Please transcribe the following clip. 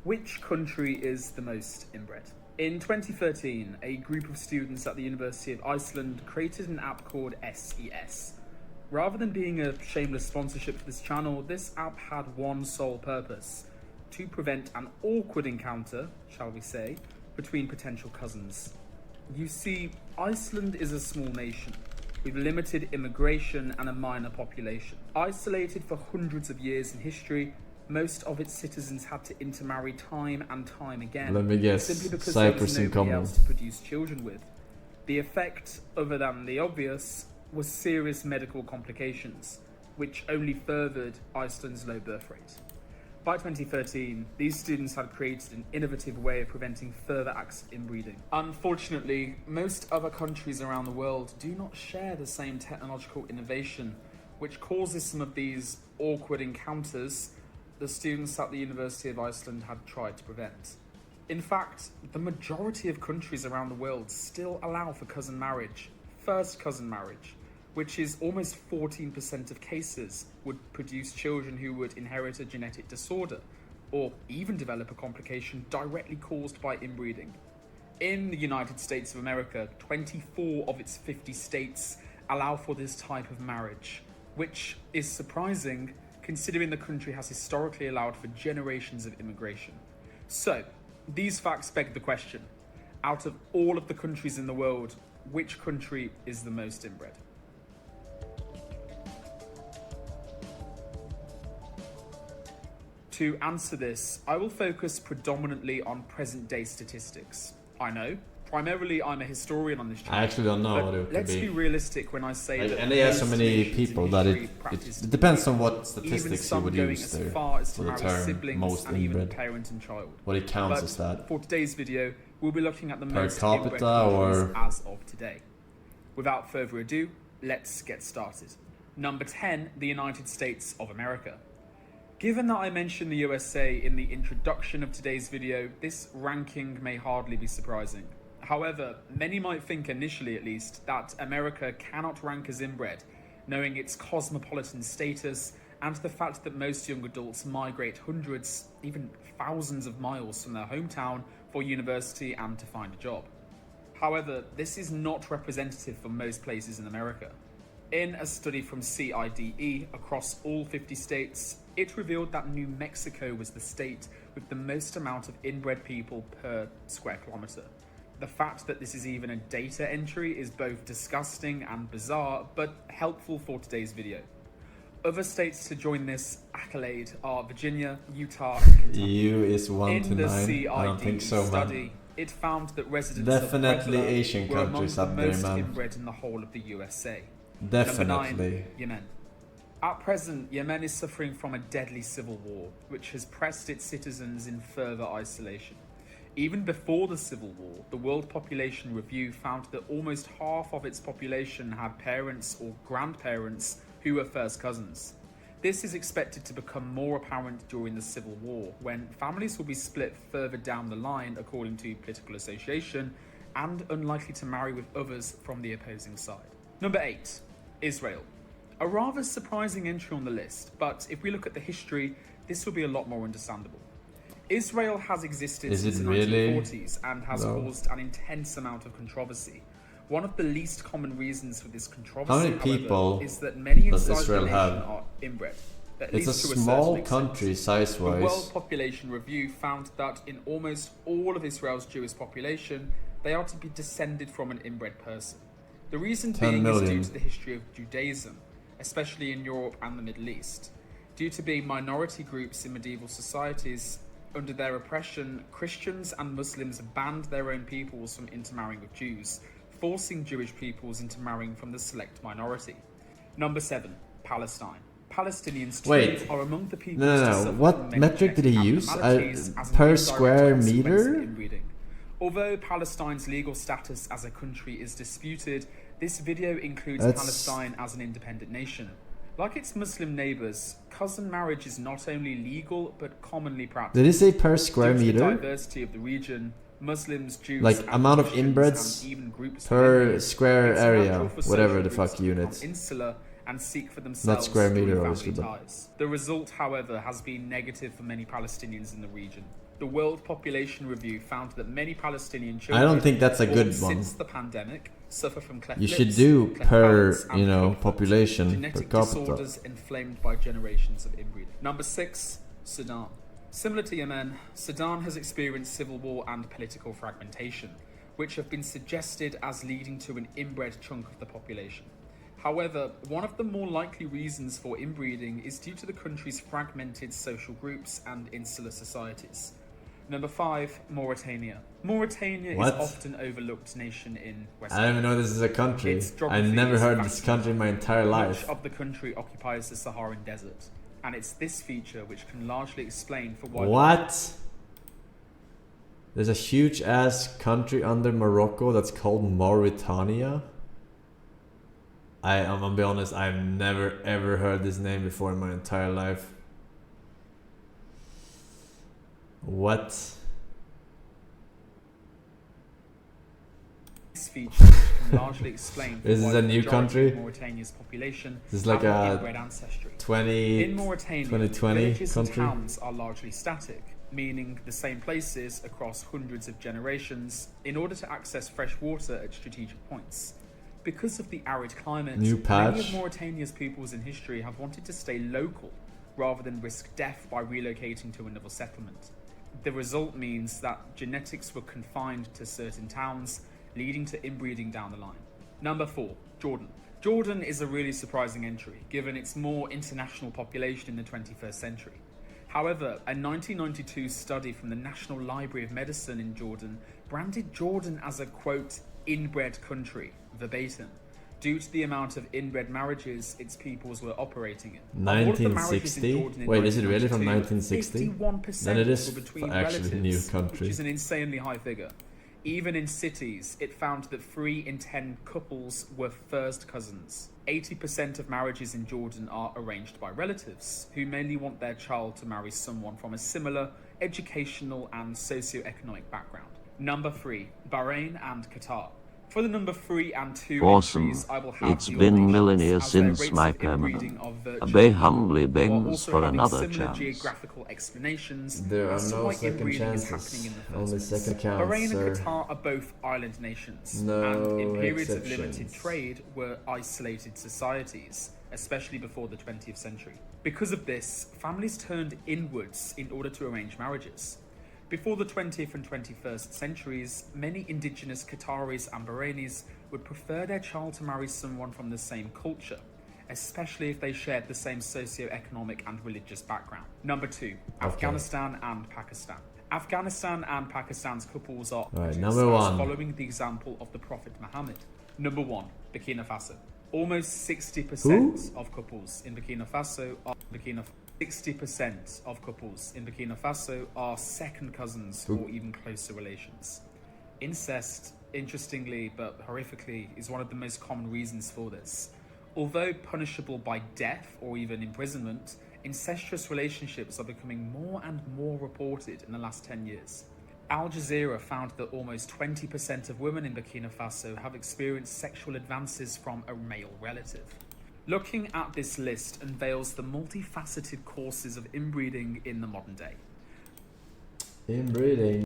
Which country is the most inbred? In 2013, a group of students at the University of Iceland created an app called SES. Rather than being a shameless sponsorship for this channel, this app had one sole purpose: to prevent an awkward encounter, shall we say, between potential cousins. You see, Iceland is a small nation, with limited immigration and a minor population. Isolated for hundreds of years in history, most of its citizens had to intermarry time and time again. Let me guess, simply because Cyprus there in was nobody common. else to produce children with. The effect, other than the obvious, was serious medical complications, which only furthered Iceland's low birth rate. By 2013, these students had created an innovative way of preventing further acts of inbreeding. Unfortunately, most other countries around the world do not share the same technological innovation, which causes some of these awkward encounters the students at the University of Iceland had tried to prevent. In fact, the majority of countries around the world still allow for cousin marriage, first cousin marriage, which is almost 14% of cases would produce children who would inherit a genetic disorder or even develop a complication directly caused by inbreeding. In the United States of America, 24 of its 50 states allow for this type of marriage, which is surprising considering the country has historically allowed for generations of immigration. So, these facts beg the question: out of all of the countries in the world, which country is the most inbred? To answer this, I will focus predominantly on present-day statistics. I know, primarily I'm a historian on this channel. I actually don't know but what it could let's be. be realistic when I say Like, that. and they have so most many nations in people that history practiced it depends on what even statistics you some would going use as there far as to for the marry term siblings most and even inbred. parent and child. What it counts But as that. for today's video, we'll be looking at the Per most inbred capita countries or- as of today. Without further ado, let's get started. Number 10, the United States of America. Given that I mentioned the USA in the introduction of today's video, this ranking may hardly be surprising. However, many might think, initially at least, that America cannot rank as inbred, knowing its cosmopolitan status and the fact that most young adults migrate hundreds, even thousands of miles from their hometown for university and to find a job. However, this is not representative for most places in America. In a study from CIDE across all 50 states, it revealed that New Mexico was the state with the most amount of inbred people per square kilometre. The fact that this is even a data entry is both disgusting and bizarre, but helpful for today's video. Other states to join this accolade are Virginia, Utah, and Kentucky. EU is 1 to In the 9. CIDE I don't think so, study, man. it found that residents Definitely of Puebla Asian were among countries the up there, most man. inbred in the whole of the USA. Definitely. Number 9, Yemen. At present, Yemen is suffering from a deadly civil war, which has pressed its citizens in further isolation. Even before the civil war, the World Population Review found that almost half of its population had parents or grandparents who were first cousins. This is expected to become more apparent during the civil war, when families will be split further down the line according to political association and unlikely to marry with others from the opposing side. Number 8, Israel. A rather surprising entry on the list, but if we look at the history, this will be a lot more understandable. Israel has existed since the 1940s and has caused an intense amount of controversy. One of the least common reasons for this controversy, How many people however, is that many does inside Israel the nation have? are inbred. At It's a least to small certain extent. country The size-wise. World Population Review found that in almost all of Israel's Jewish population, they are to be descended from an inbred person. The reason 10 being is million. due to the history of Judaism, especially in Europe and the Middle East. Due to being minority groups in medieval societies, under their oppression, Christians and Muslims banned their own peoples from intermarrying with Jews, forcing Jewish peoples into marrying from the select minority. Number 7, Palestine. Palestinians Wait. are among the people No, to no, no. suffer What from many metric did he genetic use? abnormalities as an Per indirect square consequence of meter? inbreeding. Although Palestine's legal status as a country is disputed, this video includes That's- Palestine as an independent nation. Like its Muslim neighbours, cousin marriage is not only legal but commonly practiced. Did he say per square Due to the meter? diversity of the region, Muslims, Jews, Like, and amount of Christians, inbreds and even groups per within it, square it's area, natural for whatever social the groups fuck to become units. insular and seek for themselves square meter, through obviously, family but- ties. The result, however, has been negative for many Palestinians in the region. The World Population Review found that many Palestinian children I don't think that's a born good one. since the pandemic suffer from cleft You lips, should do cleft per, palates, and you know, clubfoot, population per genetic capita. disorders inflamed by generations of inbreeding. Number 6, Sudan. Similar to Yemen, Sudan has experienced civil war and political fragmentation, which have been suggested as leading to an inbred chunk of the population. However, one of the more likely reasons for inbreeding is due to the country's fragmented social groups and insular societies. Number 5, Mauritania. Mauritania What? is often overlooked nation in West I don't even know this is a country. Its I geography never is heard this fascinating. country in my entire life. Much of the country occupies the Saharan desert, and it's this feature which can largely explain for why What? There's a huge ass country under Morocco that's called Mauritania. I'm gonna be honest, I've never ever heard this name before in my entire life. What? this feature which can largely explain for Is why this a the new majority country? of Mauritania's population This is like have a inbred ancestry. 20 In Mauritania, 2020 villages country? and towns are largely static, meaning the same places across hundreds of generations in order to access fresh water at strategic points. Because of the arid climate, New many patch. of Mauritania's peoples in history have wanted to stay local rather than risk death by relocating to another settlement. The result means that genetics were confined to certain towns, leading to inbreeding down the line. Number 4, Jordan. Jordan is a really surprising entry, given its more international population in the 21st century. However, a 1992 study from the National Library of Medicine in Jordan branded Jordan as a, quote, inbred country, verbatim, due to the amount of inbred marriages its peoples were operating in. Of all of the marriages in 1960? Jordan in Wait, is it really from 1992, 1960? 51% Then it is were between actually a new relatives, country. which is an insanely high figure. Even in cities, it found that 3 in 10 couples were first cousins. 80% of marriages in Jordan are arranged by relatives, who mainly want their child to marry someone from a similar educational and socio-economic background. Number 3, Bahrain and Qatar. For the number 3 and 2 Awesome. entries, I will have It's the been nations, millennia as their since rates my of inbreeding permanent. are A virtually bay equal, humbly while begs also for having another similar chance. geographical explanations There are as to no why second inbreeding is chances. happening in the first Only place. second chance, Bahrain sir. and Qatar are both island nations, No and in periods of limited exceptions. trade were isolated societies, especially before the 20th century. Because of this, families turned inwards in order to arrange marriages. Before the 20th and 21st centuries, many indigenous Qataris and Bahrainis would prefer their child to marry someone from the same culture, especially if they shared the same socio-economic and religious background. Number 2, Afghanistan and Pakistan. Afghanistan and Pakistan's couples are Alright, number 1. following the example of the Prophet Muhammad. Number 1, Burkina Faso. Almost 60% Who? of couples in Burkina Faso are 60% of couples in Burkina Faso are second cousins or even closer relations. Incest, interestingly but horrifically, is one of the most common reasons for this. Although punishable by death or even imprisonment, incestuous relationships are becoming more and more reported in the last 10 years. Al Jazeera found that almost 20% of women in Burkina Faso have experienced sexual advances from a male relative. Looking at this list unveils the multifaceted causes of inbreeding in the modern day. Inbreeding.